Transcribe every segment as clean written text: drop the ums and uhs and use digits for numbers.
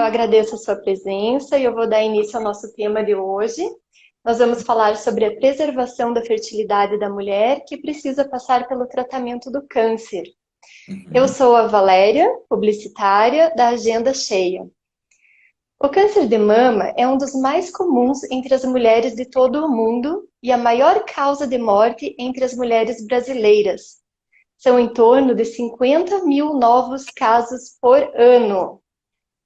agradeço a sua presença e eu vou dar início ao nosso tema de hoje. Nós vamos falar sobre a preservação da fertilidade da mulher que precisa passar pelo tratamento do câncer. Eu sou a Valéria, publicitária da Agenda Cheia. O câncer de mama é um dos mais comuns entre as mulheres de todo o mundo e a maior causa de morte entre as mulheres brasileiras. São em torno de 50 mil novos casos por ano.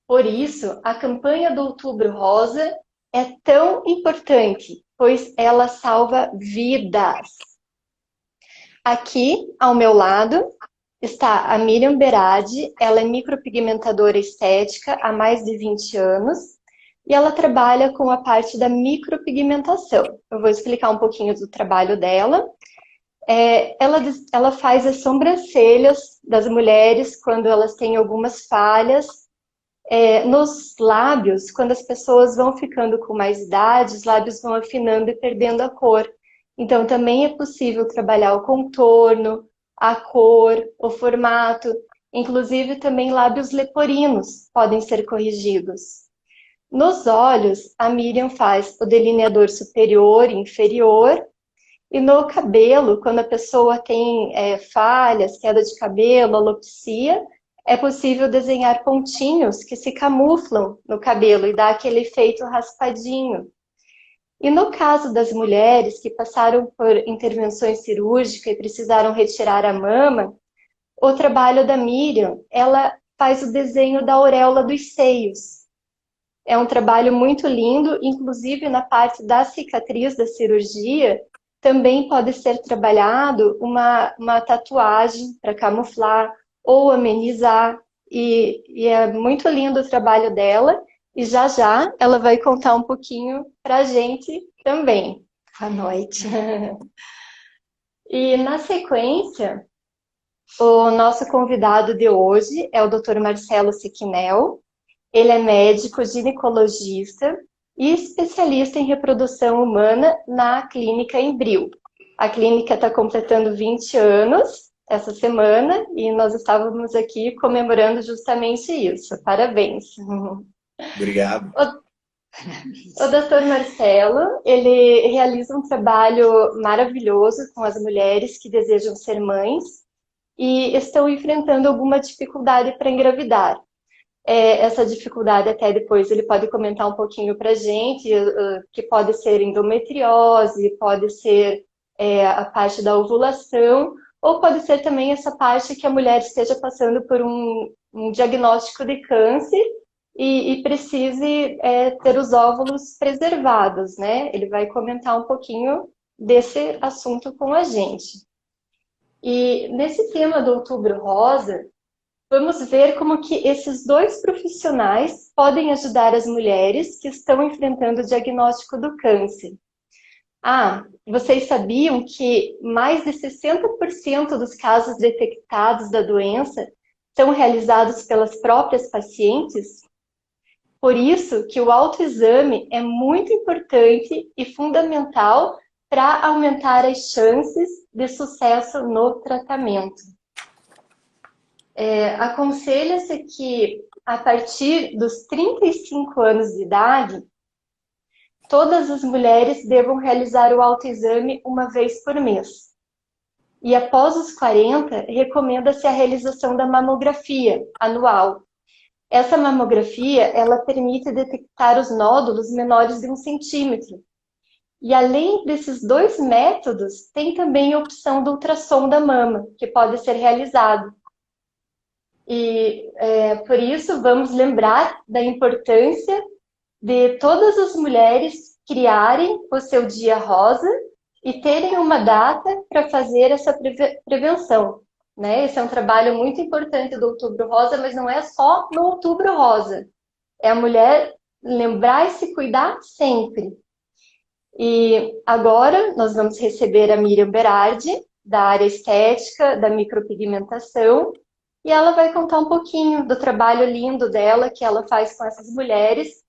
Por isso, a campanha do Outubro Rosa é tão importante, pois ela salva vidas. Aqui, ao meu lado, está a Miriam Berardi. Ela é micropigmentadora estética há mais de 20 anos e ela trabalha com a parte da micropigmentação. Eu vou explicar um pouquinho do trabalho dela. Ela faz as sobrancelhas das mulheres quando elas têm algumas falhas. Nos lábios, quando as pessoas vão ficando com mais idade, os lábios vão afinando e perdendo a cor. Então, também é possível trabalhar o contorno, a cor, o formato, inclusive também lábios leporinos podem ser corrigidos. Nos olhos, a Miriam faz o delineador superior e inferior, e no cabelo, quando a pessoa tem falhas, queda de cabelo, alopecia, é possível desenhar pontinhos que se camuflam no cabelo e dá aquele efeito raspadinho. E no caso das mulheres que passaram por intervenções cirúrgicas e precisaram retirar a mama, o trabalho da Miriam, ela faz o desenho da auréola dos seios. É um trabalho muito lindo, inclusive na parte da cicatriz da cirurgia, também pode ser trabalhado uma tatuagem para camuflar ou amenizar, e é muito lindo o trabalho dela, e já já ela vai contar um pouquinho para a gente também. Boa noite. E na sequência, o nosso convidado de hoje é o Dr. Marcelo Sequinel. Ele é médico ginecologista e especialista em reprodução humana na clínica Embril. A clínica está completando 20 anos essa semana e nós estávamos aqui comemorando justamente isso. Parabéns. Obrigado. O Dr. Marcelo, ele realiza um trabalho maravilhoso com as mulheres que desejam ser mães e estão enfrentando alguma dificuldade para engravidar. Essa dificuldade até depois ele pode comentar um pouquinho para a gente, que pode ser endometriose, pode ser a parte da ovulação, ou pode ser também essa parte que a mulher esteja passando por um diagnóstico de câncer e precise ter os óvulos preservados, né? Ele vai comentar um pouquinho desse assunto com a gente. E nesse tema do Outubro Rosa, vamos ver como que esses dois profissionais podem ajudar as mulheres que estão enfrentando o diagnóstico do câncer. Vocês sabiam que mais de 60% dos casos detectados da doença são realizados pelas próprias pacientes? Por isso que o autoexame é muito importante e fundamental para aumentar as chances de sucesso no tratamento. Aconselha-se que, a partir dos 35 anos de idade, todas as mulheres devam realizar o autoexame uma vez por mês. E após os 40, recomenda-se a realização da mamografia anual. Essa mamografia, ela permite detectar os nódulos menores de 1 centímetro. E além desses dois métodos, tem também a opção do ultrassom da mama, que pode ser realizado. E por isso vamos lembrar da importância de todas as mulheres criarem o seu dia rosa e terem uma data para fazer essa prevenção, né? Esse é um trabalho muito importante do Outubro Rosa, mas não é só no Outubro Rosa. É a mulher lembrar e se cuidar sempre. E agora nós vamos receber a Miriam Berardi, da área estética, da micropigmentação, e ela vai contar um pouquinho do trabalho lindo dela que ela faz com essas mulheres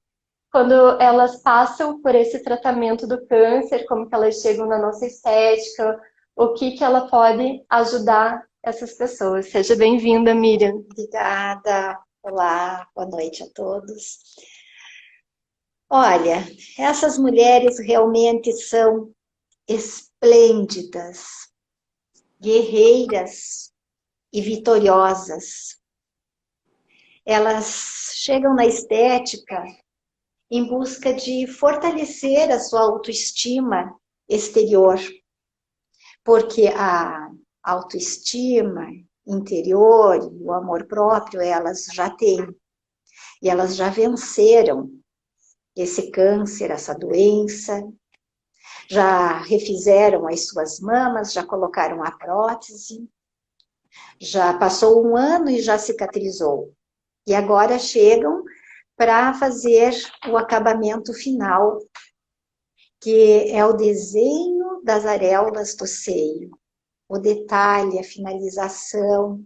quando elas passam por esse tratamento do câncer, como que elas chegam na nossa estética, o que ela pode ajudar essas pessoas. Seja bem-vinda, Miriam. Obrigada. Olá, boa noite a todos. Olha, essas mulheres realmente são esplêndidas, guerreiras e vitoriosas. Elas chegam na estética em busca de fortalecer a sua autoestima exterior, porque a autoestima interior e o amor próprio elas já têm, e elas já venceram esse câncer, essa doença, já refizeram as suas mamas, já colocaram a prótese, já passou um ano e já cicatrizou. E agora chegam para fazer o acabamento final, que é o desenho das areolas do seio, o detalhe, a finalização.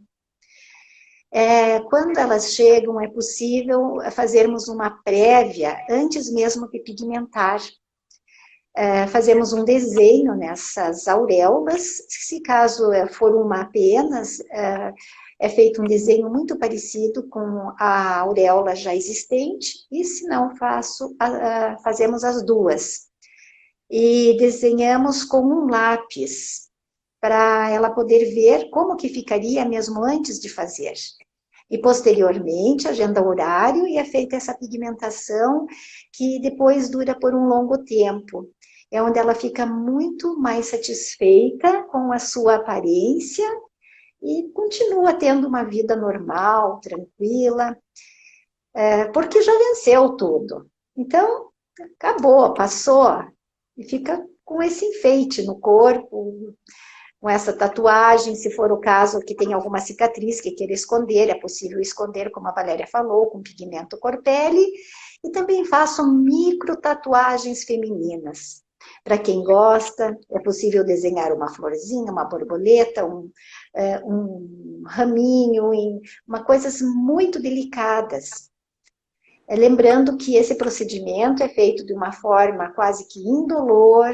Quando elas chegam, é possível fazermos uma prévia, antes mesmo de pigmentar. Fazemos um desenho nessas auréolas, se caso for uma apenas, é feito um desenho muito parecido com a auréola já existente, e se não fazemos as duas. E desenhamos com um lápis, para ela poder ver como que ficaria mesmo antes de fazer. E posteriormente, agenda o horário e é feita essa pigmentação, que depois dura por um longo tempo. É onde ela fica muito mais satisfeita com a sua aparência e continua tendo uma vida normal, tranquila, porque já venceu tudo. Então, acabou, passou, e fica com esse enfeite no corpo, com essa tatuagem, se for o caso que tem alguma cicatriz que queira esconder, é possível esconder, como a Valéria falou, com pigmento Corpelli, e também faço micro tatuagens femininas. Para quem gosta, é possível desenhar uma florzinha, uma borboleta, um raminho, coisas muito delicadas. Lembrando que esse procedimento é feito de uma forma quase que indolor,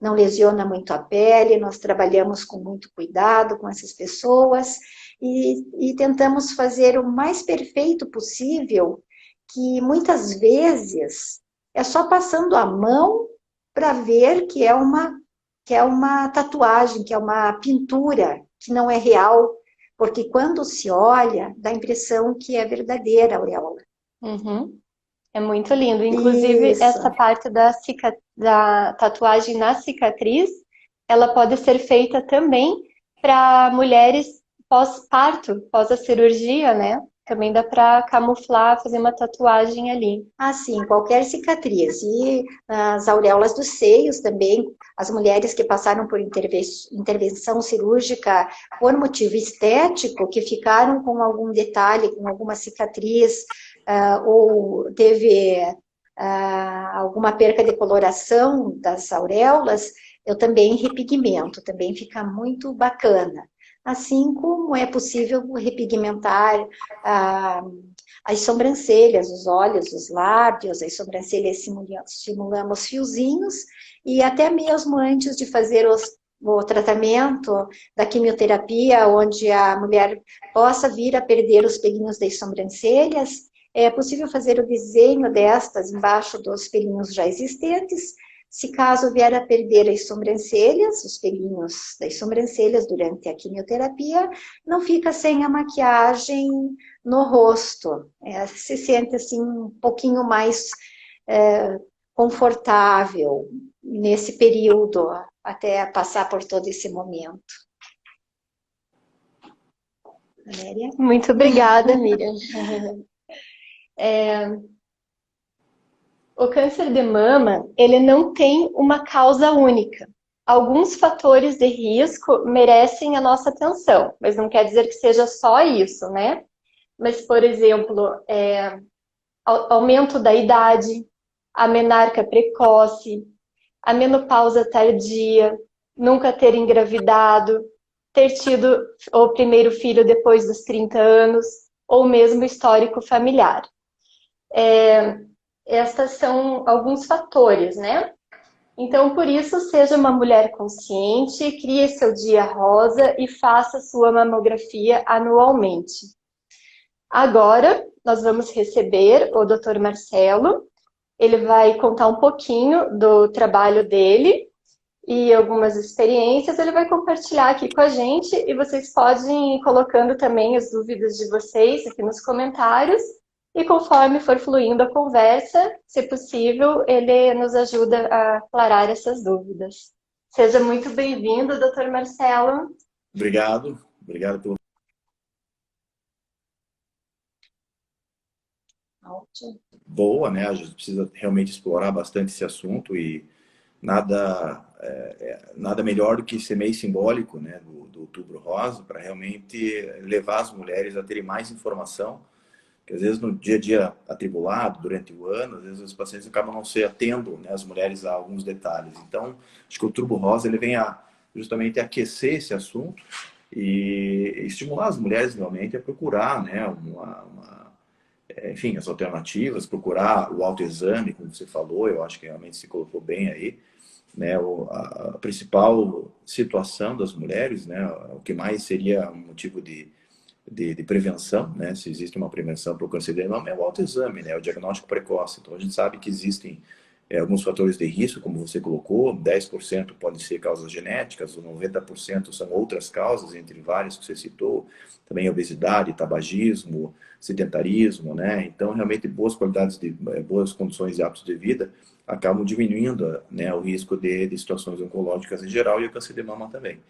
não lesiona muito a pele, nós trabalhamos com muito cuidado com essas pessoas e tentamos fazer o mais perfeito possível, que muitas vezes é só passando a mão para ver que é uma tatuagem, que é uma pintura, que não é real, porque quando se olha, dá a impressão que é verdadeira a auréola. Uhum. É muito lindo. Inclusive, Isso. essa parte da tatuagem na cicatriz, ela pode ser feita também para mulheres pós-parto, pós a cirurgia, né? Também dá para camuflar, fazer uma tatuagem ali. Sim, qualquer cicatriz. E as auréolas dos seios também, as mulheres que passaram por intervenção cirúrgica por motivo estético, que ficaram com algum detalhe, com alguma cicatriz, ou teve alguma perca de coloração das auréolas, eu também repigmento, também fica muito bacana. Assim como é possível repigmentar as sobrancelhas, os olhos, os lábios, as sobrancelhas simulamos fiozinhos, e até mesmo antes de fazer o tratamento da quimioterapia, onde a mulher possa vir a perder os pelinhos das sobrancelhas, é possível fazer o desenho destas embaixo dos pelinhos já existentes. Se caso vier a perder as sobrancelhas, os pelinhos das sobrancelhas durante a quimioterapia, não fica sem a maquiagem no rosto. Se sente assim um pouquinho mais confortável nesse período, até passar por todo esse momento. Valéria? Muito obrigada, Miriam. O câncer de mama, ele não tem uma causa única. Alguns fatores de risco merecem a nossa atenção, mas não quer dizer que seja só isso, né? Mas, por exemplo, aumento da idade, a menarca precoce, a menopausa tardia, nunca ter engravidado, ter tido o primeiro filho depois dos 30 anos, ou mesmo histórico familiar. Estes são alguns fatores, né? Então, por isso, seja uma mulher consciente, crie seu dia rosa e faça sua mamografia anualmente. Agora, nós vamos receber o Dr. Marcelo. Ele vai contar um pouquinho do trabalho dele e algumas experiências. Ele vai compartilhar aqui com a gente e vocês podem ir colocando também as dúvidas de vocês aqui nos comentários. E conforme for fluindo a conversa, se possível, ele nos ajuda a aclarar essas dúvidas. Seja muito bem-vindo, Dr. Marcelo. Obrigado. Obrigado pelo... Boa, né? A gente precisa realmente explorar bastante esse assunto e nada melhor do que ser meio simbólico, né, do Outubro Rosa, para realmente levar as mulheres a terem mais informação, que às vezes no dia a dia atribulado, durante o ano, às vezes os pacientes acabam não se atendo, né, as mulheres, a alguns detalhes. Então, acho que o Outubro Rosa ele vem justamente aquecer esse assunto e estimular as mulheres realmente a procurar, né, enfim, as alternativas, procurar o autoexame, como você falou, eu acho que realmente se colocou bem aí, né, a principal situação das mulheres, né, o que mais seria um motivo de prevenção, né, se existe uma prevenção para o câncer de mama, é o autoexame, né, o diagnóstico precoce. Então, a gente sabe que existem alguns fatores de risco, como você colocou, 10% podem ser causas genéticas, 90% são outras causas, entre várias que você citou, também obesidade, tabagismo, sedentarismo, né, então, realmente, boas qualidades, boas condições e hábitos de vida acabam diminuindo, né, o risco de situações oncológicas em geral e o câncer de mama também,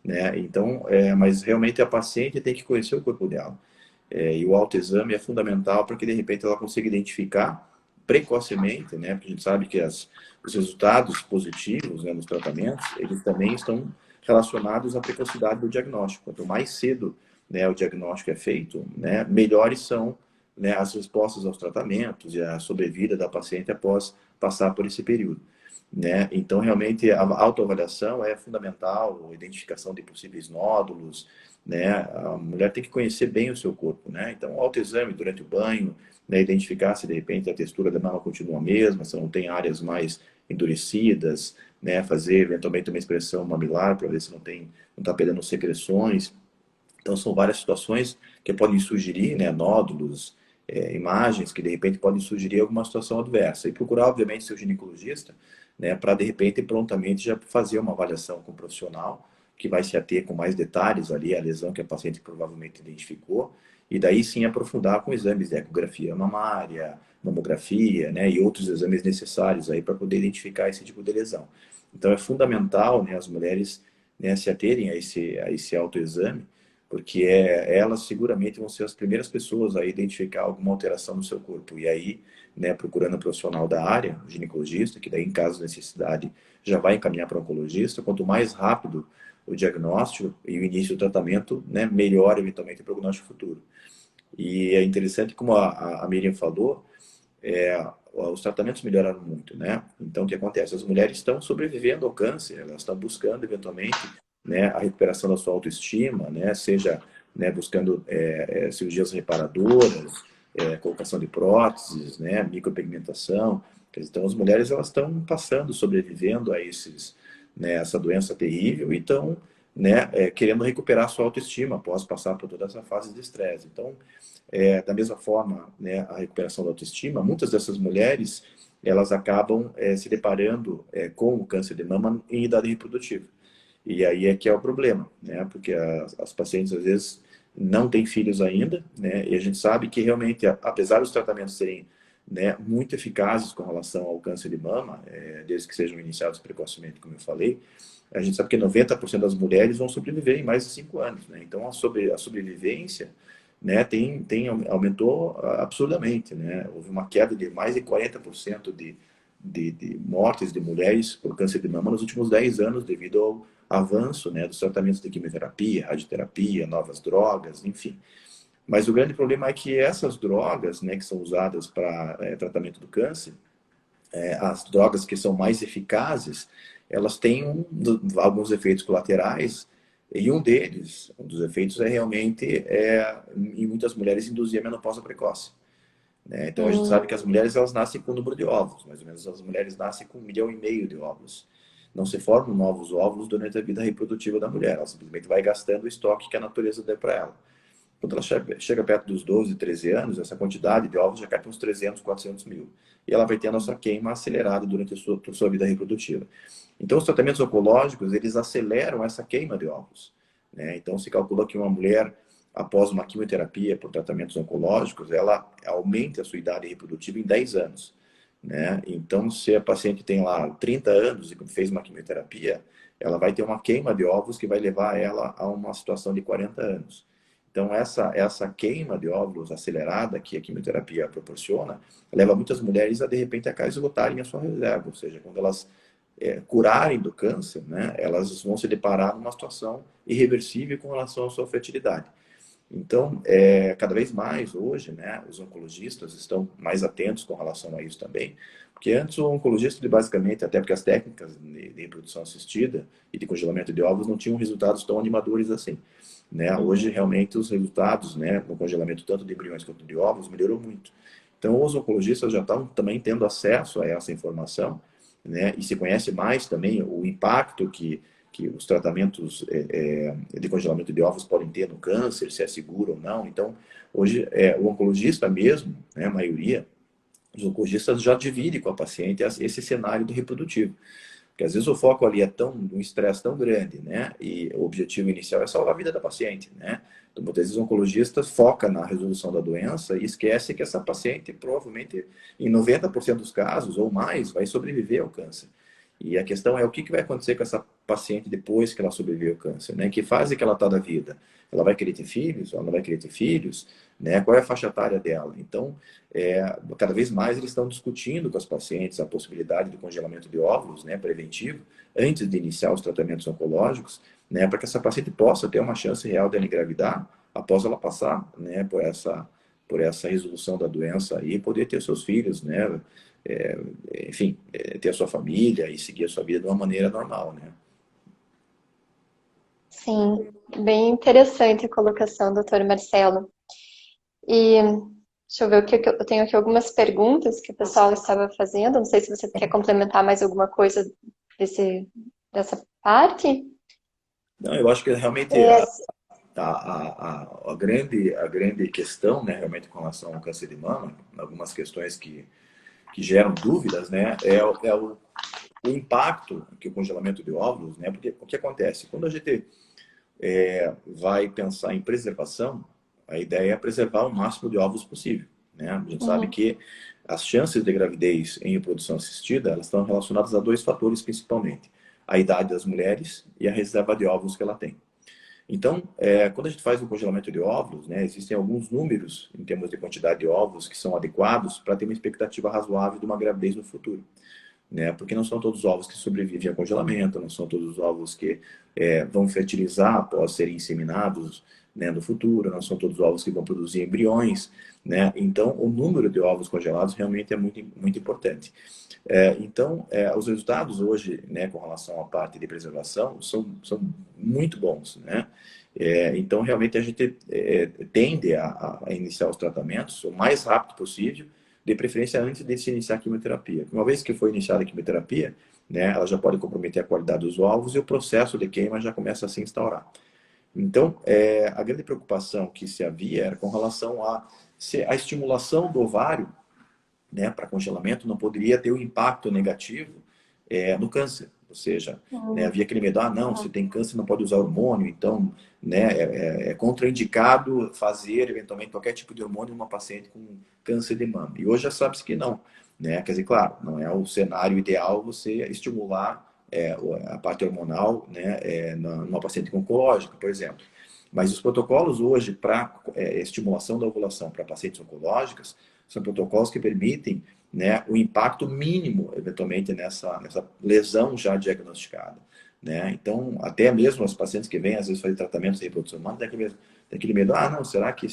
né? Então, mas realmente a paciente tem que conhecer o corpo dela. E o autoexame é fundamental para que, de repente, ela consiga identificar precocemente, né? Porque a gente sabe que os resultados positivos, né, nos tratamentos, eles também estão relacionados à precocidade do diagnóstico. Quanto mais cedo, né, o diagnóstico é feito, né, melhores são, né, as respostas aos tratamentos e a sobrevida da paciente após passar por esse período, né? Então, realmente, a autoavaliação é fundamental, a identificação de possíveis nódulos, né? A mulher tem que conhecer bem o seu corpo, né? Então, o autoexame durante o banho, né? Identificar se, de repente, a textura da mama continua a mesma, se não tem áreas mais endurecidas, né? Fazer, eventualmente, uma expressão mamilar para ver se não está perdendo secreções. Então, são várias situações que podem sugerir, né, nódulos, imagens que, de repente, podem sugerir alguma situação adversa. E procurar, obviamente, seu ginecologista, né, para, de repente, prontamente já fazer uma avaliação com o profissional, que vai se ater com mais detalhes ali, a lesão que a paciente provavelmente identificou, e daí sim aprofundar com exames de ecografia mamária, mamografia, né, e outros exames necessários aí para poder identificar esse tipo de lesão. Então, é fundamental, né, as mulheres, né, se aterem a esse autoexame, porque elas seguramente vão ser as primeiras pessoas a identificar alguma alteração no seu corpo. E aí, né, procurando um profissional da área, um ginecologista, que daí, em caso de necessidade, já vai encaminhar para um oncologista. Quanto mais rápido o diagnóstico e o início do tratamento, né, melhor, eventualmente, o prognóstico futuro. E é interessante, como a Miriam falou, os tratamentos melhoraram muito, né? Então, o que acontece? As mulheres estão sobrevivendo ao câncer, elas estão buscando, eventualmente, né, a recuperação da sua autoestima, né, seja, né, buscando cirurgias reparadoras, colocação de próteses, né, micropigmentação. Então, as mulheres elas estão passando, sobrevivendo a né, essa doença terrível e estão, né, querendo recuperar a sua autoestima após passar por toda essa fase de estresse. Então, da mesma forma, né, a recuperação da autoestima, muitas dessas mulheres elas acabam se deparando com o câncer de mama em idade reprodutiva. E aí é que é o problema, né? Porque as pacientes às vezes não têm filhos ainda, né? E a gente sabe que realmente, apesar dos tratamentos serem, né, muito eficazes com relação ao câncer de mama, desde que sejam iniciados precocemente, como eu falei, a gente sabe que 90% das mulheres vão sobreviver em mais de 5 anos, né? Então a sobrevivência, né, aumentou absurdamente, né? Houve uma queda de mais de 40% de mortes de mulheres por câncer de mama nos últimos 10 anos devido ao avanço, né, dos tratamentos de quimioterapia, radioterapia, novas drogas, enfim. Mas o grande problema é que essas drogas, né, que são usadas para tratamento do câncer, as drogas que são mais eficazes, elas têm alguns efeitos colaterais, e um dos efeitos é realmente, em muitas mulheres, induzir a menopausa precoce. Né? Então, a gente sabe que as mulheres elas nascem com um número de óvulos, mais ou menos as mulheres nascem com 1,5 milhão de óvulos. Não se formam novos óvulos durante a vida reprodutiva da mulher, ela simplesmente vai gastando o estoque que a natureza deu para ela. Quando ela chega perto dos 12, 13 anos, essa quantidade de ovos já cai para uns 300, 400 mil. E ela vai ter a nossa queima acelerada durante a sua vida reprodutiva. Então, os tratamentos oncológicos, eles aceleram essa queima de ovos, né? Então, se calcula que uma mulher, após uma quimioterapia por tratamentos oncológicos, ela aumenta a sua idade reprodutiva em 10 anos, né? Então, se a paciente tem lá 30 anos e fez uma quimioterapia, ela vai ter uma queima de ovos que vai levar ela a uma situação de 40 anos. Então, essa queima de óvulos acelerada que a quimioterapia proporciona, leva muitas mulheres a, de repente, a esgotarem a sua reserva. Ou seja, quando elas curarem do câncer, né, elas vão se deparar numa situação irreversível com relação à sua fertilidade. Então, cada vez mais hoje, né, os oncologistas estão mais atentos com relação a isso também, porque antes o oncologista, ele basicamente, até porque as técnicas de reprodução assistida e de congelamento de ovos não tinham resultados tão animadores assim, né? Hoje, realmente, os resultados, né, no congelamento tanto de embriões quanto de ovos melhorou muito. Então, os oncologistas já estão também tendo acesso a essa informação, né, e se conhece mais também o impacto que os tratamentos de congelamento de ovos podem ter no câncer, se é seguro ou não. Então, hoje, o oncologista mesmo, né, a maioria, os oncologistas já dividem com a paciente esse cenário do reprodutivo. Porque às vezes o foco ali é um estresse tão grande, né? E o objetivo inicial é salvar a vida da paciente, né? Então, muitas vezes o oncologista foca na resolução da doença e esquece que essa paciente, provavelmente, em 90% dos casos ou mais, vai sobreviver ao câncer. E a questão é o que vai acontecer com essa paciente depois que ela sobreviver ao câncer, né? Em que fase que ela está da vida? Ela vai querer ter filhos? Ela não vai querer ter filhos? Né? Qual é a faixa etária dela? Então, cada vez mais eles estão discutindo com as pacientes a possibilidade do congelamento de óvulos, né, preventivo, antes de iniciar os tratamentos oncológicos, né, para que essa paciente possa ter uma chance real de ela engravidar após ela passar, né, por essa resolução da doença e poder ter seus filhos, né, enfim, ter a sua família e seguir a sua vida de uma maneira normal, né. Sim, bem interessante a colocação, doutor Marcelo. E deixa eu ver o que eu tenho aqui algumas perguntas que o pessoal estava fazendo. Não sei se você quer complementar mais alguma coisa dessa parte. Não, eu acho que realmente É, a grande questão, né, realmente com relação ao câncer de mama, algumas questões que geram dúvidas, né, o impacto que o congelamento de óvulos, né, porque o que acontece? Quando a gente vai pensar em preservação, a ideia é preservar o máximo de ovos possível, né? A gente sabe que as chances de gravidez em reprodução assistida, elas estão relacionadas a dois fatores principalmente: a idade das mulheres e a reserva de óvulos que ela tem. Então, quando a gente faz um congelamento de óvulos, né, existem alguns números em termos de quantidade de óvulos que são adequados para ter uma expectativa razoável de uma gravidez no futuro, né? Porque não são todos os ovos que sobrevivem a congelamento, não são todos os ovos que vão fertilizar após serem inseminados, né, no futuro, não são todos os ovos que vão produzir embriões, né? Então, o número de ovos congelados realmente é muito, muito importante. Então, os resultados hoje, né, com relação à parte de preservação, são muito bons, né? Então, realmente, a gente tende a iniciar os tratamentos o mais rápido possível, de preferência antes de se iniciar a quimioterapia. Uma vez que foi iniciada a quimioterapia, né, ela já pode comprometer a qualidade dos ovos e o processo de queima já começa a se instaurar. Então, a grande preocupação que se havia era com relação a se a estimulação do ovário, né, para congelamento não poderia ter um impacto negativo no câncer. Ou seja, né, havia aquele medo, não, se tem câncer não pode usar hormônio, então, né, é contraindicado fazer eventualmente qualquer tipo de hormônio em uma paciente com câncer de mama. E hoje já sabe-se que não, né? Quer dizer, claro, não é o cenário ideal você estimular a parte hormonal, né, numa paciente oncológica, por exemplo. Mas os protocolos hoje para estimulação da ovulação para pacientes oncológicas são protocolos que permitem, né, o impacto mínimo, eventualmente, nessa lesão já diagnosticada, né? Então, até mesmo as pacientes que vêm, às vezes, fazer tratamentos de reprodução humana, tem aquele medo, não, será que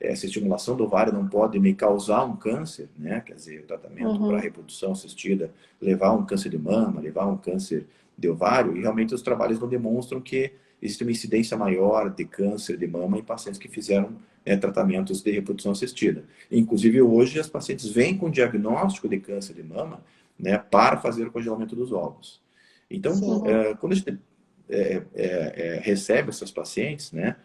essa estimulação do ovário não pode me causar um câncer, né? Quer dizer, o tratamento para reprodução assistida levar a um câncer de mama, levar a um câncer de ovário, e realmente os trabalhos não demonstram que existe uma incidência maior de câncer de mama em pacientes que fizeram tratamentos de reprodução assistida. Inclusive, hoje, as pacientes vêm com diagnóstico de câncer de mama, né, para fazer o congelamento dos ovos. Então, quando a gente recebe essas pacientes, né,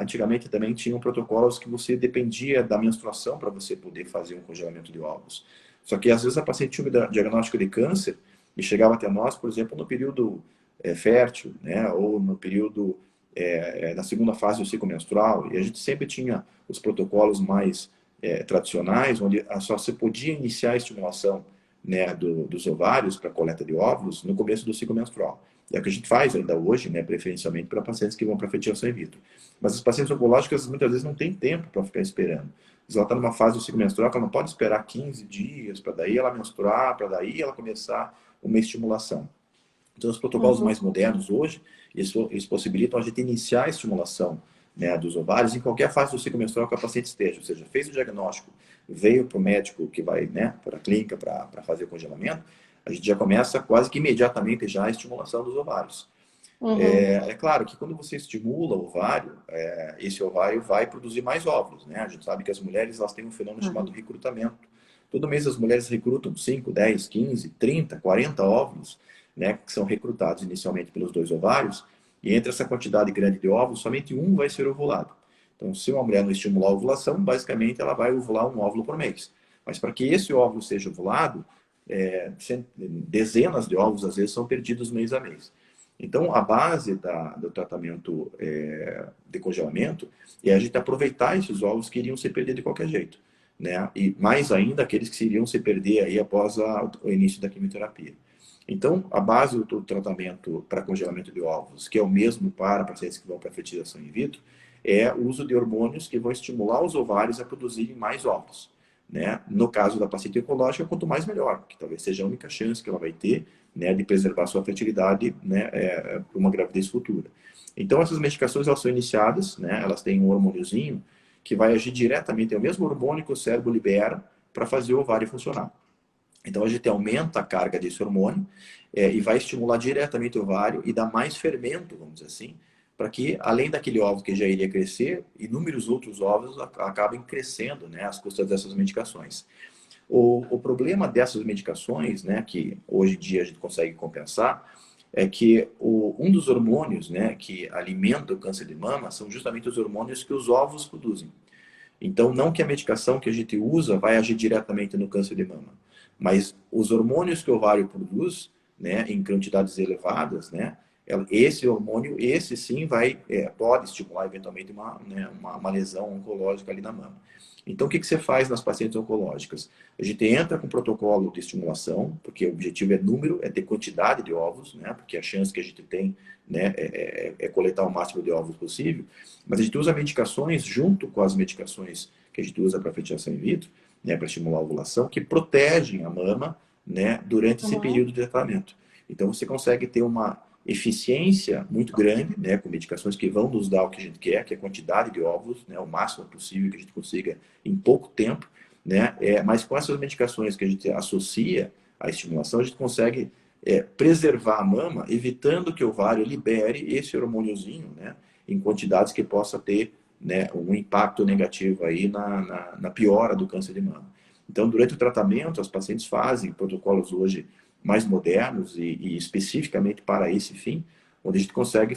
Antigamente também tinham protocolos que você dependia da menstruação para você poder fazer um congelamento de óvulos. Só que às vezes a paciente tinha um diagnóstico de câncer e chegava até nós, por exemplo, no período fértil, né, ou no período na segunda fase do ciclo menstrual, e a gente sempre tinha os protocolos mais tradicionais, onde só se podia iniciar a estimulação, né, dos ovários para coleta de óvulos no começo do ciclo menstrual. É o que a gente faz ainda hoje, né, preferencialmente para pacientes que vão para fertilização in vitro. Mas as pacientes oncológicas muitas vezes não têm tempo para ficar esperando. Ela está numa fase do ciclo menstrual que ela não pode esperar 15 dias para daí ela menstruar, para daí ela começar uma estimulação. Então, os protocolos mais modernos hoje, eles possibilitam a gente iniciar a estimulação, né, dos ovários em qualquer fase do ciclo menstrual que a paciente esteja. Ou seja, fez o diagnóstico, veio para o médico que vai, né, para a clínica para fazer o congelamento, a gente já começa quase que imediatamente já a estimulação dos ovários. É claro que quando você estimula o ovário, esse ovário vai produzir mais óvulos, né? A gente sabe que as mulheres elas têm um fenômeno chamado recrutamento. Todo mês as mulheres recrutam 5, 10, 15, 30, 40 óvulos, né, que são recrutados inicialmente pelos 2 ovários, e entre essa quantidade grande de óvulos, somente um vai ser ovulado. Então, se uma mulher não estimular a ovulação, basicamente ela vai ovular um óvulo por mês. Mas para que esse óvulo seja ovulado, dezenas de óvulos, às vezes, são perdidos mês a mês. Então, a base do tratamento de congelamento é a gente aproveitar esses óvulos que iriam se perder de qualquer jeito, né? E mais ainda, aqueles que iriam se perder aí após o início da quimioterapia. Então, a base do tratamento para congelamento de óvulos, que é o mesmo para pacientes que vão para fertilização in vitro, é o uso de hormônios que vão estimular os ovários a produzirem mais óvulos, né? No caso da paciente oncológica, quanto mais melhor, que talvez seja a única chance que ela vai ter, né, de preservar sua fertilidade, né, para uma gravidez futura. Então, essas medicações elas são iniciadas, né, elas têm um hormôniozinho que vai agir diretamente, é o mesmo hormônio que o cérebro libera para fazer o ovário funcionar. Então, a gente aumenta a carga desse hormônio e vai estimular diretamente o ovário e dá mais fermento, vamos dizer assim, para que, além daquele óvulo que já iria crescer, inúmeros outros óvulos acabem crescendo, né, às custas dessas medicações. O problema dessas medicações, né, que hoje em dia a gente consegue compensar, é que um dos hormônios, né, que alimenta o câncer de mama são justamente os hormônios que os óvulos produzem. Então, não que a medicação que a gente usa vai agir diretamente no câncer de mama, mas os hormônios que o ovário produz, né, em quantidades elevadas, né, esse hormônio, esse sim pode estimular eventualmente uma lesão oncológica ali na mama. Então, o que você faz nas pacientes oncológicas? A gente entra com protocolo de estimulação, porque o objetivo é número, é ter quantidade de óvulos, né? Porque a chance que a gente tem, né, é coletar o máximo de óvulos possível. Mas a gente usa medicações junto com as medicações que a gente usa para fertilização in vitro, né, para estimular a ovulação, que protegem a mama, né, durante esse período de tratamento. Então, você consegue ter uma eficiência muito grande, né, com medicações que vão nos dar o que a gente quer, que é a quantidade de óvulos, né, o máximo possível que a gente consiga em pouco tempo, né, mas com essas medicações que a gente associa à estimulação, a gente consegue preservar a mama, evitando que o ovário libere esse hormôniozinho, né, em quantidades que possa ter, né, um impacto negativo aí na piora do câncer de mama. Então, durante o tratamento, as pacientes fazem protocolos hoje mais modernos e especificamente para esse fim, onde a gente consegue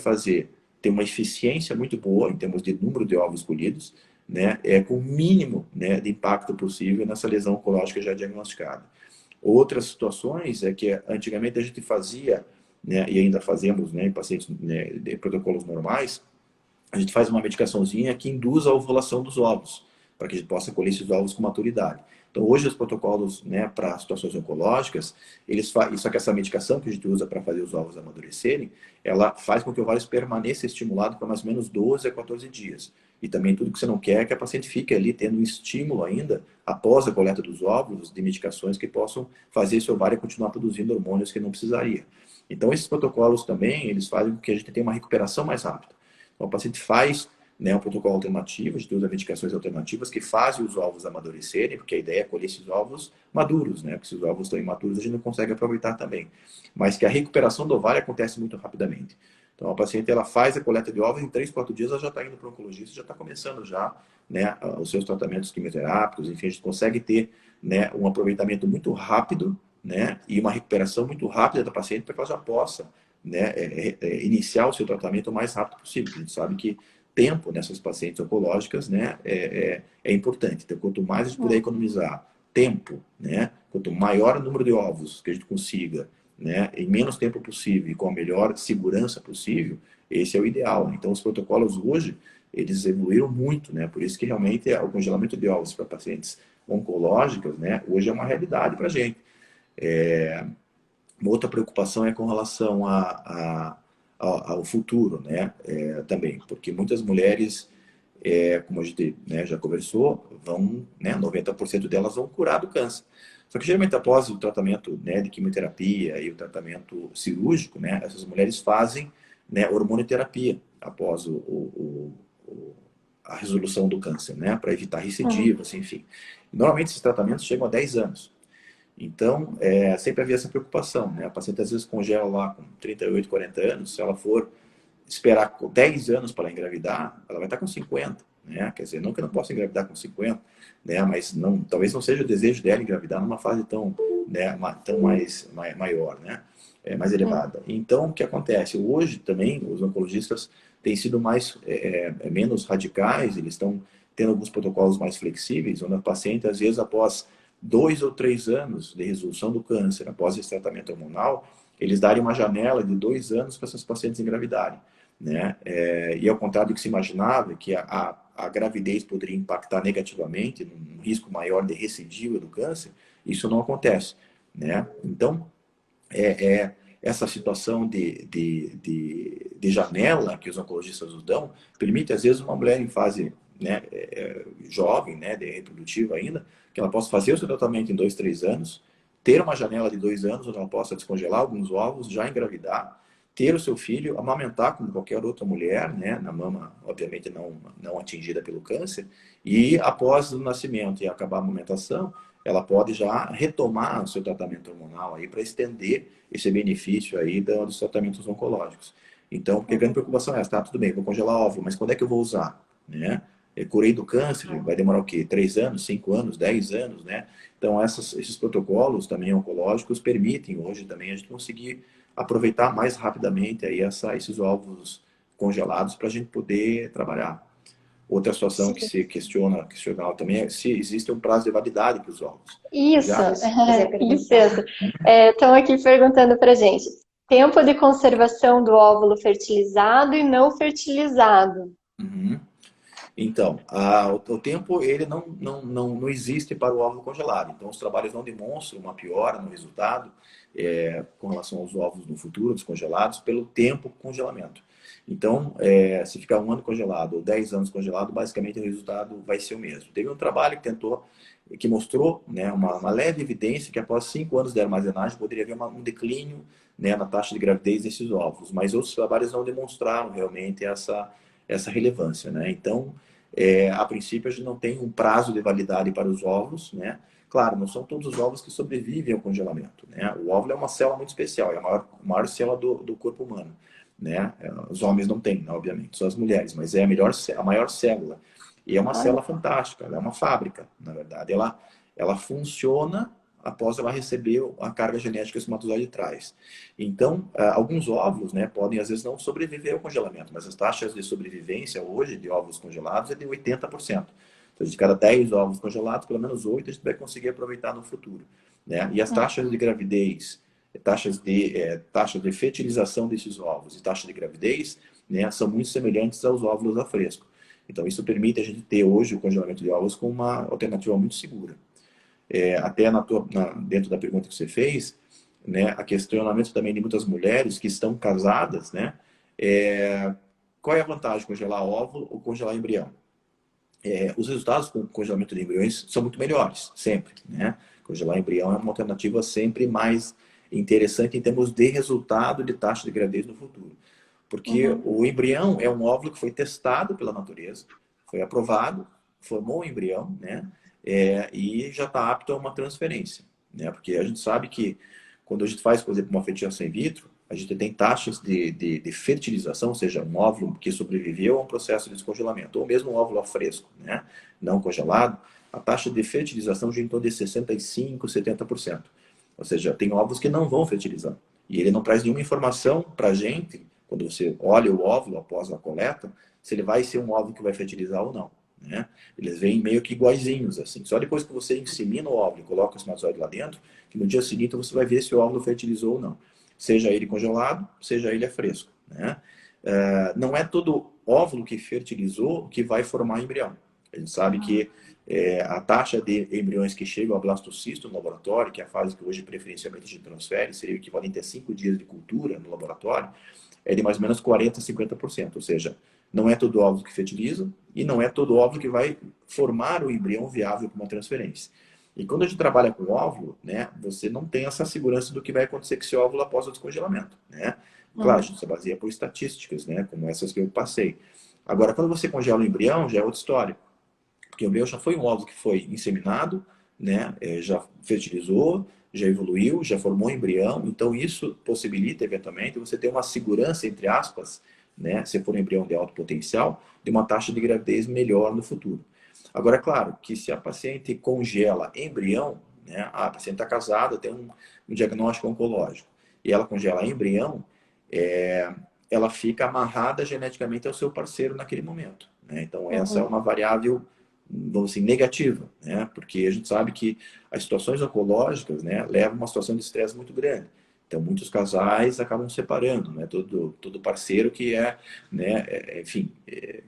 ter uma eficiência muito boa em termos de número de ovos colhidos, né, com o mínimo, né, de impacto possível nessa lesão oncológica já diagnosticada. Outras situações é que antigamente a gente fazia, né, e ainda fazemos, né, em pacientes, né, de protocolos normais, a gente faz uma medicaçãozinha que induz a ovulação dos ovos, para que a gente possa colher esses ovos com maturidade. Então, hoje, os protocolos, né, para situações oncológicas, só que essa medicação que a gente usa para fazer os ovos amadurecerem, ela faz com que o ovário permaneça estimulado por mais ou menos 12 a 14 dias. E também tudo que você não quer é que a paciente fique ali tendo um estímulo ainda, após a coleta dos óvulos, de medicações que possam fazer esse ovário continuar produzindo hormônios que não precisaria. Então, esses protocolos também, eles fazem com que a gente tenha uma recuperação mais rápida. Então, o paciente faz, né, um protocolo alternativo, a gente usa medicações alternativas que fazem os ovos amadurecerem, porque a ideia é colher esses ovos maduros, né? Porque se os ovos estão imaturos, a gente não consegue aproveitar também. Mas que a recuperação do ovário acontece muito rapidamente. Então, a paciente ela faz a coleta de ovos, em 3, 4 dias ela já está indo para o oncologista, já está começando já, né, os seus tratamentos quimioterápicos, enfim, a gente consegue ter, né, um aproveitamento muito rápido, né, e uma recuperação muito rápida da paciente para que ela já possa, né, iniciar o seu tratamento o mais rápido possível. A gente sabe que tempo nessas pacientes oncológicas, né, é importante. Então, quanto mais a gente puder economizar tempo, né, quanto maior o número de ovos que a gente consiga, né, em menos tempo possível e com a melhor segurança possível, esse é o ideal. Então, os protocolos hoje, eles evoluíram muito, né, por isso que realmente o congelamento de ovos para pacientes oncológicas, né, hoje é uma realidade para a gente. Uma outra preocupação é com relação ao futuro, né, também, porque muitas mulheres, como a gente, né, já conversou, vão, né, 90% delas vão curar do câncer. Só que geralmente após o tratamento, né, de quimioterapia e o tratamento cirúrgico, né, essas mulheres fazem, né, hormonioterapia após a resolução do câncer, né, para evitar recidivas, enfim. Normalmente esses tratamentos chegam a 10 anos. Então, sempre havia essa preocupação, né? A paciente às vezes congela lá com 38, 40 anos, se ela for esperar 10 anos para engravidar, ela vai estar com 50, né? Quer dizer, não que eu não possa engravidar com 50, né? Mas não, talvez não seja o desejo dela engravidar numa fase tão, né, tão maior, né? Mais elevada. Então, o que acontece? Hoje também, os oncologistas têm sido menos radicais, eles estão tendo alguns protocolos mais flexíveis, onde a paciente, às vezes, após 2 ou 3 anos de resolução do câncer, após esse tratamento hormonal, eles darem uma janela de 2 anos para essas pacientes engravidarem, né? E ao contrário do que se imaginava, que a gravidez poderia impactar negativamente, num risco maior de recidiva do câncer, isso não acontece, né? Então, essa situação de janela que os oncologistas nos dão, permite, às vezes, uma mulher em fase, né, jovem, né, de reprodutiva ainda, que ela possa fazer o seu tratamento em 2, 3 anos, ter uma janela de 2 anos onde ela possa descongelar alguns ovos, já engravidar, ter o seu filho, amamentar como qualquer outra mulher, né, na mama, obviamente, não atingida pelo câncer, e após o nascimento e acabar a amamentação, ela pode já retomar o seu tratamento hormonal aí para estender esse benefício aí dos tratamentos oncológicos. Então, porque a grande preocupação é essa, tá, tudo bem, vou congelar óvulo, mas quando é que eu vou usar, né? Eu curei do câncer, vai demorar o quê? 3 anos, 5 anos, 10 anos, né? Então, esses protocolos também oncológicos permitem hoje também a gente conseguir aproveitar mais rapidamente aí esses ovos congelados para a gente poder trabalhar. Outra situação que se questiona também é se existe um prazo de validade para os ovos. Isso, Já, isso. Estão aqui perguntando para gente. Tempo de conservação do óvulo fertilizado e não fertilizado. Uhum. Então, o tempo ele não existe para o óvulo congelado. Então, os trabalhos não demonstram uma piora no resultado com relação aos ovos no futuro, descongelados, pelo tempo de congelamento. Então, se ficar 1 ano congelado ou 10 anos congelado, basicamente o resultado vai ser o mesmo. Teve um trabalho que mostrou, né, uma leve evidência que após 5 anos de armazenagem poderia haver um declínio, né, na taxa de gravidez desses ovos, mas outros trabalhos não demonstraram realmente essa relevância, né? Então, a princípio, a gente não tem um prazo de validade para os ovos, né? Claro, não são todos os ovos que sobrevivem ao congelamento, né? O óvulo é uma célula muito especial, é a maior célula do corpo humano, né? Os homens não têm, obviamente, só as mulheres, mas é a maior célula. E é uma célula fantástica, ela é uma fábrica, na verdade. Ela funciona após ela receber a carga genética que o espermatozoide traz. Então, alguns óvulos, né, podem às vezes não sobreviver ao congelamento, mas as taxas de sobrevivência hoje de óvulos congelados é de 80%. Então, de cada 10 ovos congelados, pelo menos 8 a gente vai conseguir aproveitar no futuro, né? E as taxas de gravidez, taxa de fertilização desses ovos e taxa de gravidez, né, são muito semelhantes aos óvulos a fresco. Então, isso permite a gente ter hoje o congelamento de ovos como uma alternativa muito segura. Até dentro da pergunta que você fez, né, a questionamento também de muitas mulheres que estão casadas, né, qual é a vantagem de congelar óvulo ou congelar embrião? Os resultados com congelamento de embriões são muito melhores, sempre, né? Congelar embrião é uma alternativa sempre mais interessante em termos de resultado de taxa de gravidez no futuro. Porque o embrião é um óvulo que foi testado pela natureza, foi aprovado, formou um embrião, né? E já está apto a uma transferência, né? Porque a gente sabe que quando a gente faz, por exemplo, uma fertilização in vitro, a gente tem taxas de fertilização, ou seja, um óvulo que sobreviveu a um processo de descongelamento, ou mesmo um óvulo fresco, né? Não congelado, a taxa de fertilização gira em torno de 65%, 70%. Ou seja, tem óvulos que não vão fertilizar. E ele não traz nenhuma informação para a gente, quando você olha o óvulo após a coleta, se ele vai ser um óvulo que vai fertilizar ou não, né? Eles vêm meio que iguaizinhos, assim. Só depois que você insemina o óvulo e coloca o espermatozoide lá dentro, que no dia seguinte você vai ver se o óvulo fertilizou ou não. Seja ele congelado, seja ele fresco, né? Não é todo óvulo que fertilizou que vai formar embrião. A gente sabe que a taxa de embriões que chegam ao blastocisto no laboratório, que é a fase que hoje preferencialmente a gente transfere, seria o equivalente a 5 dias de cultura no laboratório, é de mais ou menos 40% a 50%. Ou seja, não é todo óvulo que fertiliza e não é todo óvulo que vai formar o embrião viável para uma transferência. E quando a gente trabalha com óvulo, né, você não tem essa segurança do que vai acontecer com esse óvulo após o descongelamento, né? Claro, a gente se baseia por estatísticas, né, como essas que eu passei. Agora, quando você congela o embrião, já é outra história. Porque o meu já foi um óvulo que foi inseminado, né, já fertilizou, já evoluiu, já formou embrião. Então, isso possibilita, eventualmente, você ter uma segurança, entre aspas, né, se for um embrião de alto potencial, de uma taxa de gravidez melhor no futuro. Agora, é claro que se a paciente congela embrião, né, a paciente está casada, tem um diagnóstico oncológico, e ela congela embrião, ela fica amarrada geneticamente ao seu parceiro naquele momento, né? Então, essa é uma variável, vamos assim, negativa, né? Porque a gente sabe que as situações oncológicas, né, levam a uma situação de estresse muito grande. Então, muitos casais acabam separando, né? Todo parceiro que né, enfim,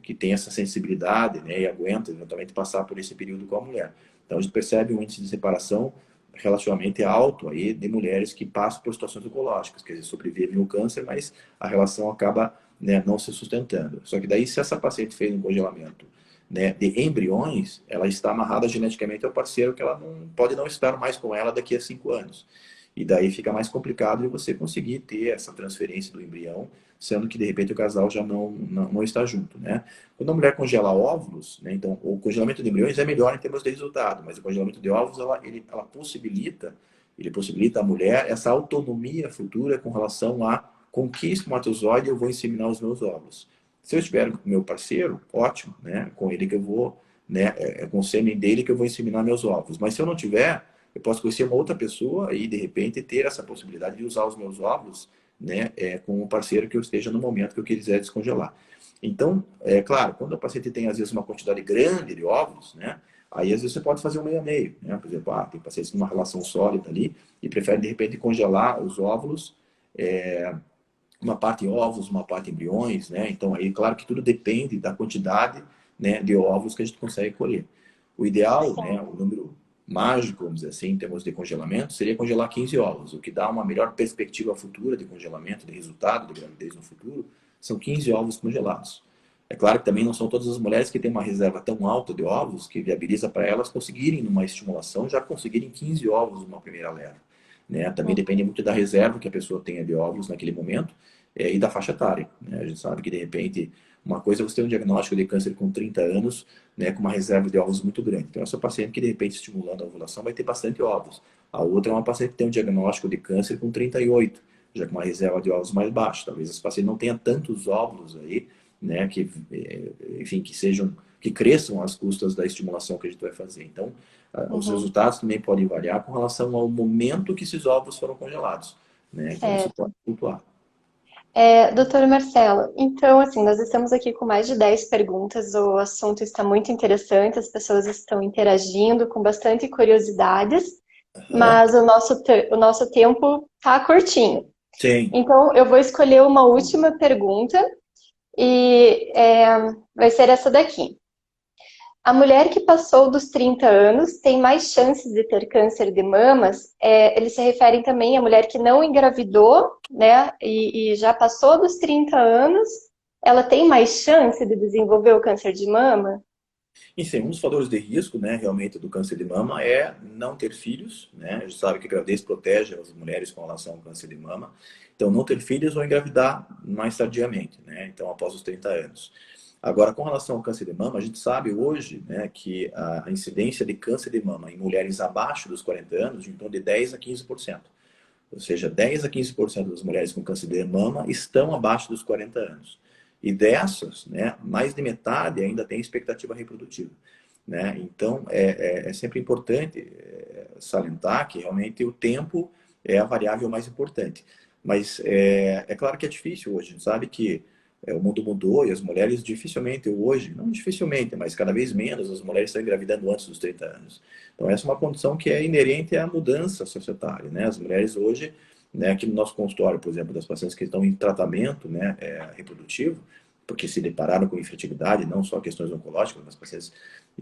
que tem essa sensibilidade, né, e aguenta eventualmente passar por esse período com a mulher. Então, a gente percebe um índice de separação relativamente alto aí de mulheres que passam por situações oncológicas, quer dizer, sobrevivem ao câncer, mas a relação acaba, né, não se sustentando. Só que daí, se essa paciente fez um congelamento, né, de embriões, ela está amarrada geneticamente ao parceiro, que ela não pode não estar mais com ela daqui a 5 anos. E daí fica mais complicado de você conseguir ter essa transferência do embrião, sendo que de repente o casal já não está junto, né? Quando a mulher congela óvulos, né, então o congelamento de embriões é melhor em termos de resultado, mas o congelamento de óvulos ela possibilita à mulher essa autonomia futura com relação a com que espermatozoide eu vou inseminar os meus óvulos. Se eu estiver com o meu parceiro, ótimo, né? Com ele que eu vou, né? Com o sêmen dele que eu vou inseminar meus ovos. Mas se eu não tiver, eu posso conhecer uma outra pessoa e de repente ter essa possibilidade de usar os meus óvulos, né? Com o parceiro que eu esteja no momento que eu quiser descongelar. Então, é claro, quando o paciente tem às vezes uma quantidade grande de óvulos, né? Aí às vezes você pode fazer um meio a meio, né? Por exemplo, tem pacientes com uma relação sólida ali e preferem de repente congelar os óvulos. Uma parte em ovos, uma parte em embriões, né? Então aí, claro que tudo depende da quantidade, né, de ovos que a gente consegue colher. O ideal, né, o número mágico, vamos dizer assim, em termos de congelamento, seria congelar 15 ovos, o que dá uma melhor perspectiva futura de congelamento, de resultado de gravidez no futuro, são 15 ovos congelados. É claro que também não são todas as mulheres que têm uma reserva tão alta de ovos que viabiliza para elas conseguirem, numa estimulação, já conseguirem 15 ovos numa primeira leva, né? Também depende muito da reserva que a pessoa tenha de óvulos naquele momento, e da faixa etária, né? A gente sabe que, de repente, uma coisa é você ter um diagnóstico de câncer com 30 anos, né, com uma reserva de óvulos muito grande. Então, essa paciente que, de repente, estimulando a ovulação, vai ter bastante óvulos. A outra é uma paciente que tem um diagnóstico de câncer com 38, já com uma reserva de óvulos mais baixa. Talvez esse paciente não tenha tantos óvulos aí, né, que, enfim, que cresçam às custas da estimulação que a gente vai fazer. Então, os resultados também podem variar com relação ao momento que esses óvulos foram congelados, né? Então, isso pode flutuar. Doutor Marcelo, então, assim, nós estamos aqui com mais de 10 perguntas, o assunto está muito interessante, as pessoas estão interagindo com bastante curiosidades, mas o nosso tempo está curtinho. Sim. Então, eu vou escolher uma última pergunta e vai ser essa daqui. A mulher que passou dos 30 anos tem mais chances de ter câncer de mamas? Eles se referem também à mulher que não engravidou, né, e já passou dos 30 anos, ela tem mais chance de desenvolver o câncer de mama? Enfim, um dos fatores de risco, né, realmente, do câncer de mama é não ter filhos, né? A gente sabe que a gravidez protege as mulheres com relação ao câncer de mama. Então, não ter filhos ou engravidar mais tardiamente, né? Então, após os 30 anos. Agora, com relação ao câncer de mama, a gente sabe hoje, né, que a incidência de câncer de mama em mulheres abaixo dos 40 anos, de em torno de 10 a 15%. Ou seja, 10 a 15% das mulheres com câncer de mama estão abaixo dos 40 anos. E dessas, né, mais de metade ainda tem expectativa reprodutiva, né? Então, é sempre importante salientar que realmente o tempo é a variável mais importante. Mas é claro que é difícil hoje. A gente sabe que o mundo mudou e as mulheres dificilmente hoje, não dificilmente, mas cada vez menos, as mulheres estão engravidando antes dos 30 anos. Então essa é uma condição que é inerente à mudança societária, né? As mulheres hoje, né, aqui no nosso consultório, por exemplo, das pacientes que estão em tratamento, né, reprodutivo, porque se depararam com infertilidade, não só questões oncológicas, mas pacientes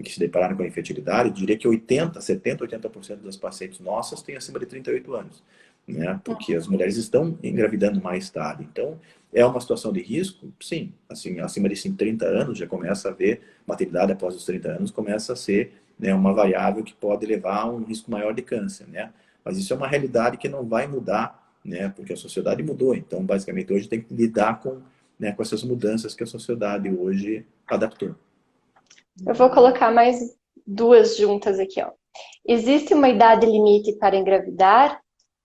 que se depararam com infertilidade, diria que 80% das pacientes nossas têm acima de 38 anos, né? Porque as mulheres estão engravidando mais tarde. Então, é uma situação de risco? Sim. Assim, acima de 30 anos já começa a haver maternidade após os 30 anos, começa a ser, né, uma variável que pode levar a um risco maior de câncer, né? Mas isso é uma realidade que não vai mudar, né? Porque a sociedade mudou. Então, basicamente, hoje tem que lidar com, né, com essas mudanças que a sociedade hoje adaptou. Eu vou colocar mais duas juntas aqui, ó. Existe uma idade limite para engravidar?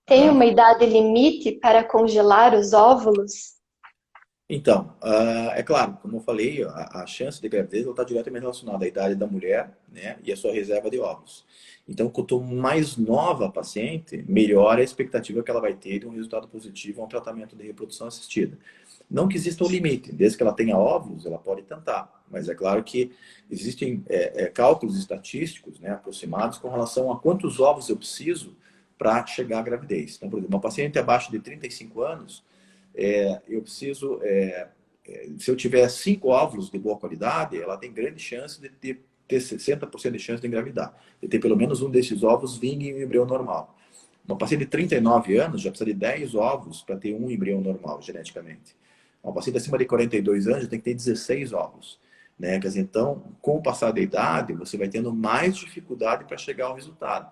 Tem uma idade limite para congelar os óvulos? Então, é claro, como eu falei, a chance de gravidez está diretamente relacionada à idade da mulher, né, e a sua reserva de óvulos. Então, quanto mais nova a paciente, melhor a expectativa que ela vai ter de um resultado positivo a um tratamento de reprodução assistida. Não que exista um limite, desde que ela tenha óvulos, ela pode tentar, mas é claro que existem cálculos estatísticos, né, aproximados com relação a quantos óvulos eu preciso para chegar à gravidez. Então, por exemplo, uma paciente abaixo de 35 anos, eu preciso, se eu tiver 5 óvulos de boa qualidade, ela tem grande chance de ter 60% de chance de engravidar, de ter pelo menos um desses óvulos vindo em um embrião normal. Uma paciente de 39 anos já precisa de 10 óvulos para ter um embrião normal, geneticamente. Uma paciente acima de 42 anos já tem que ter 16 óvulos, né? Quer dizer, então, com o passar da idade, você vai tendo mais dificuldade para chegar ao resultado.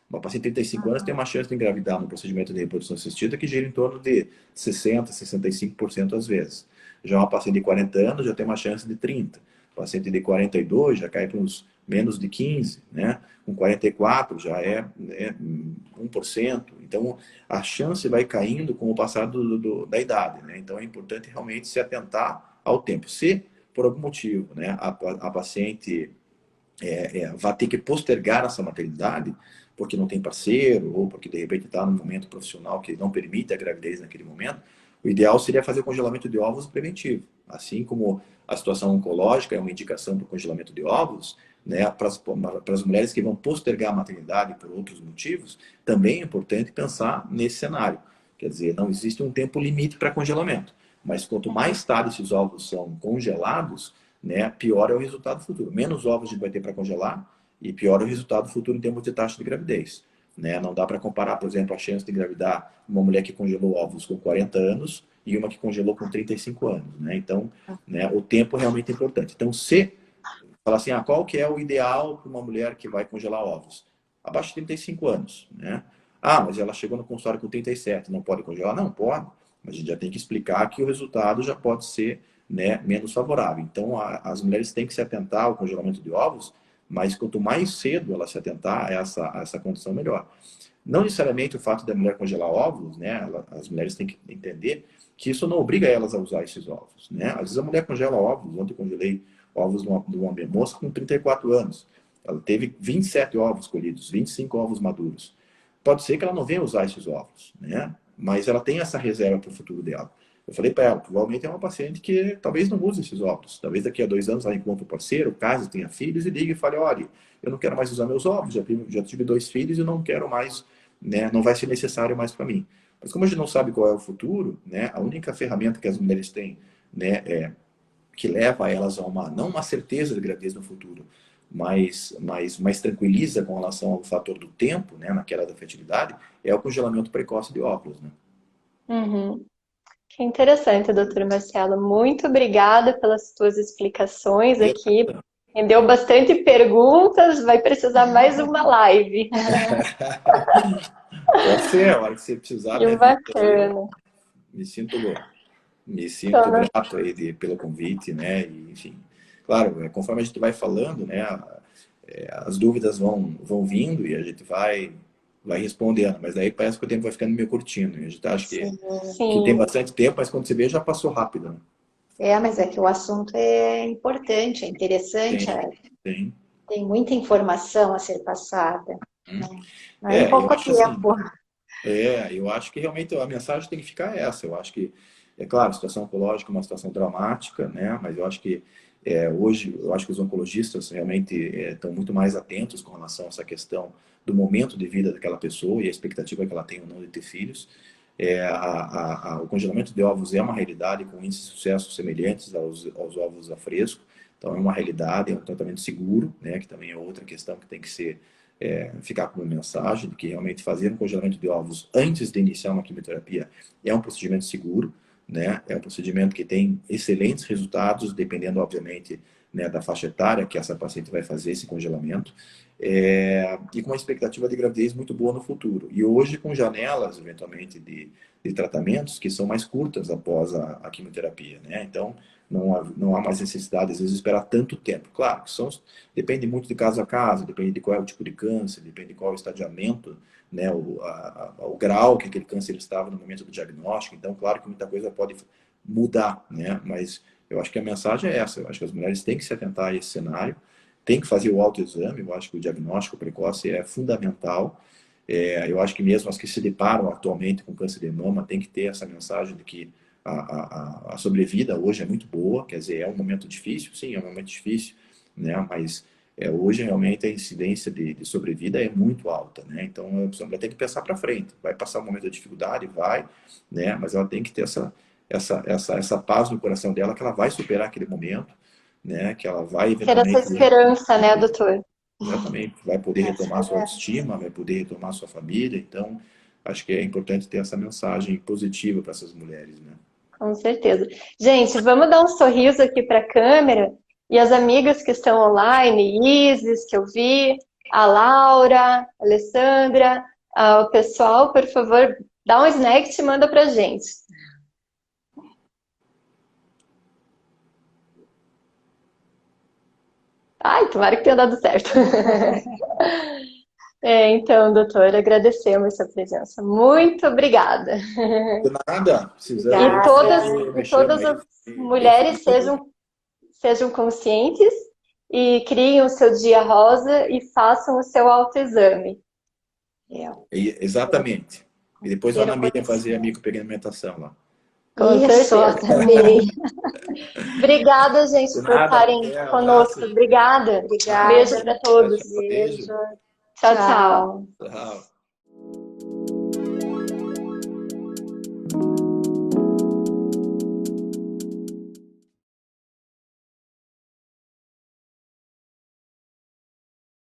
Uma paciente de 35 anos tem uma chance de engravidar no procedimento de reprodução assistida que gira em torno de 60%, 65% às vezes. Já uma paciente de 40 anos já tem uma chance de 30%. Paciente de 42 já cai para uns menos de 15%, né? Com 44 já é, né, 1%. Então, a chance vai caindo com o passar da idade, né? Então, é importante realmente se atentar ao tempo. Se, por algum motivo, né, a paciente vai ter que postergar essa maternidade, porque não tem parceiro, ou porque de repente está num momento profissional que não permite a gravidez naquele momento, o ideal seria fazer o congelamento de óvulos preventivo. Assim como a situação oncológica é uma indicação para o congelamento de óvulos, né, para as mulheres que vão postergar a maternidade por outros motivos, também é importante pensar nesse cenário. Quer dizer, não existe um tempo limite para congelamento, mas quanto mais tarde esses óvulos são congelados, né, pior é o resultado futuro. Menos ovos a gente vai ter para congelar e pior é o resultado futuro em termos de taxa de gravidez. Né? Não dá para comparar, por exemplo, a chance de engravidar uma mulher que congelou ovos com 40 anos e uma que congelou com 35 anos. Né? Então, né, o tempo é realmente importante. Então, se falar assim, qual que é o ideal para uma mulher que vai congelar ovos? Abaixo de 35 anos. Né? Mas ela chegou no consultório com 37, não pode congelar? Não, pode. Mas a gente já tem que explicar que o resultado já pode ser, né, menos favorável. Então, as mulheres têm que se atentar ao congelamento de ovos, mas quanto mais cedo ela se atentar a essa condição, melhor. Não necessariamente o fato da mulher congelar óvulos, né, as mulheres têm que entender que isso não obriga elas a usar esses óvulos. Né? Às vezes a mulher congela óvulos. Ontem eu congelei ovos de uma moça com 34 anos. Ela teve 27 ovos colhidos, 25 ovos maduros. Pode ser que ela não venha usar esses ovos, né? Mas ela tem essa reserva para o futuro dela. Eu falei para ela, provavelmente é uma paciente que talvez não use esses óvulos. Talvez daqui a 2 anos ela encontre um parceiro, case, tenha filhos e ligue e fale, olha, eu não quero mais usar meus óvulos, já tive 2 filhos e não quero mais, né, não vai ser necessário mais para mim. Mas como a gente não sabe qual é o futuro, né, a única ferramenta que as mulheres têm, né, que leva elas a não uma certeza de gravidez no futuro, mas tranquiliza com relação ao fator do tempo, né, na queda da fertilidade, é o congelamento precoce de óvulos. Né? Uhum. Que interessante, doutor Marcelo. Muito obrigada pelas suas explicações aqui. Rendeu bastante perguntas, vai precisar mais uma live. Pode ser, a hora que você precisar, Que minha vida, bacana. me sinto Então, grato aí pelo convite, né? E, enfim, claro, conforme a gente vai falando, né? As dúvidas vão vindo e a gente vai respondendo, mas aí parece que o tempo vai ficando meio curtinho. E a gente acha que tem sim. bastante tempo, mas quando você vê já passou rápido. Né? Mas é que o assunto é importante, é interessante, Tem. tem muita informação a ser passada, né? Não é em Eu pouco acho assim, tempo. eu acho que realmente a mensagem tem que ficar essa. Eu acho que É claro, a situação oncológica é uma situação dramática, né? Mas eu acho que hoje, eu acho que os oncologistas realmente estão muito mais atentos com relação a essa questão do momento de vida daquela pessoa e a expectativa que ela tem ou não de ter filhos. O congelamento de ovos é uma realidade com índices de sucesso semelhantes aos ovos a fresco. Então, é uma realidade, é um tratamento seguro, né? Que também é outra questão que tem que ser ficar como mensagem, de que realmente fazer um congelamento de ovos antes de iniciar uma quimioterapia é um procedimento seguro, né? É um procedimento que tem excelentes resultados, dependendo, obviamente, né, da faixa etária que essa paciente vai fazer esse congelamento, e com uma expectativa de gravidez muito boa no futuro. E hoje com janelas, eventualmente, de tratamentos que são mais curtas após a quimioterapia, né? Então, não há mais necessidade, às vezes, de esperar tanto tempo. Claro, depende muito de caso a caso, depende de qual é o tipo de câncer, depende de qual é o estadiamento, né, o grau que aquele câncer estava no momento do diagnóstico. Então, claro que muita coisa pode mudar, né? Mas eu acho que a mensagem é essa. Eu acho que as mulheres têm que se atentar a esse cenário, têm que fazer o autoexame. Eu acho que o diagnóstico precoce é fundamental. Eu acho que mesmo as que se deparam atualmente com câncer de mama têm que ter essa mensagem de que a sobrevida hoje é muito boa. Quer dizer, é um momento difícil, sim, é um momento difícil, né? Mas hoje realmente a incidência de sobrevida é muito alta, né? Então a mulher tem que pensar para frente. Vai passar um momento de dificuldade, vai, né? Mas ela tem que ter essa paz no coração dela, que ela vai superar aquele momento, né? Que ela vai Ter essa eventualmente... esperança, né, doutor? Exatamente, vai poder retomar sua autoestima, vai poder retomar sua família. Então, acho que é importante ter essa mensagem positiva para essas mulheres, né? Com certeza. Gente, vamos dar um sorriso aqui para a câmera. E as amigas que estão online, Isis, que eu vi, a Laura, a Alessandra, o pessoal, por favor, dá um snack e manda para gente. Ai, tomara que tenha dado certo. Então, doutor, agradecemos a sua presença. Muito obrigada. De nada, precisando. E Me chama todas aí, as bem mulheres feliz de ajudar. sejam conscientes e criem o seu dia rosa e façam o seu autoexame. Exatamente. E depois Ter lá o na Miriam fazer a conhecimento. micropigmentação lá. Com Isso, certeza. também. Obrigada, gente, De por nada, estarem até conosco. abraço. Obrigada. Beijo Obrigada. para todos. Beijo. Beijo. Tchau, tchau. Tchau. Tchau.